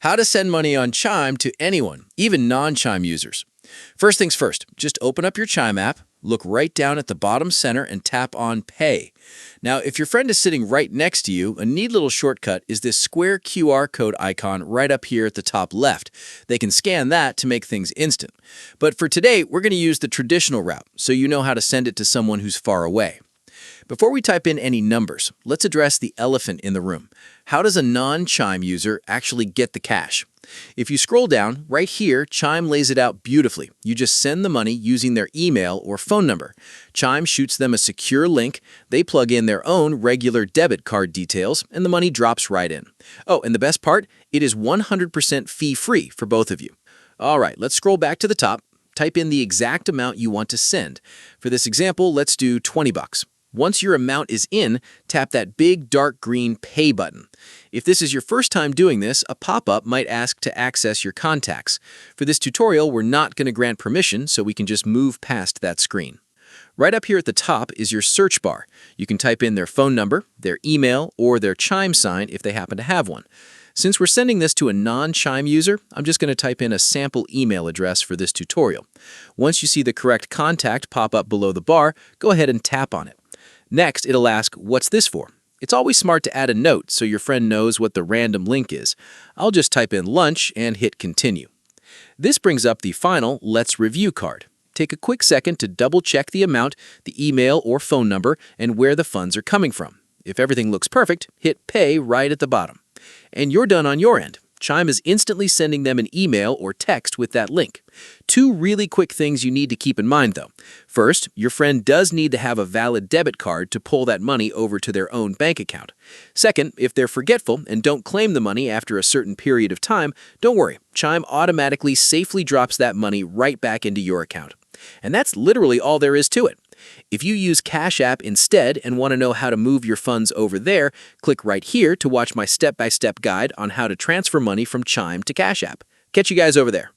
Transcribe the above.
How to send money on Chime to anyone, even non-Chime users. First things first, just open up your Chime app, look right down at the bottom center and tap on Pay. Now, if your friend is sitting right next to you, a neat little shortcut is this square QR code icon right up here at the top left. They can scan that to make things instant. But for today, we're going to use the traditional route, so you know how to send it to someone who's far away. Before we type in any numbers, let's address the elephant in the room. How does a non-Chime user actually get the cash? If you scroll down, right here, Chime lays it out beautifully. You just send the money using their email or phone number. Chime shoots them a secure link, they plug in their own regular debit card details, and the money drops right in. Oh, and the best part? It is 100% fee-free for both of you. All right, let's scroll back to the top. Type in the exact amount you want to send. For this example, let's do 20 bucks. Once your amount is in, tap that big dark green Pay button. If this is your first time doing this, a pop-up might ask to access your contacts. For this tutorial, we're not going to grant permission, so we can just move past that screen. Right up here at the top is your search bar. You can type in their phone number, their email, or their Chime sign if they happen to have one. Since we're sending this to a non-Chime user, I'm just going to type in a sample email address for this tutorial. Once you see the correct contact pop up below the bar, go ahead and tap on it. Next, it'll ask, "What's this for?" It's always smart to add a note so your friend knows what the random link is. I'll just type in lunch and hit continue. This brings up the final Let's Review card. Take a quick second to double-check the amount, the email or phone number, and where the funds are coming from. If everything looks perfect, hit Pay right at the bottom. And you're done on your end. Chime is instantly sending them an email or text with that link. Two really quick things you need to keep in mind, though. First, your friend does need to have a valid debit card to pull that money over to their own bank account. Second, if they're forgetful and don't claim the money after a certain period of time, don't worry. Chime automatically safely drops that money right back into your account. And that's literally all there is to it. If you use Cash App instead and want to know how to move your funds over there, click right here to watch my step-by-step guide on how to transfer money from Chime to Cash App. Catch you guys over there.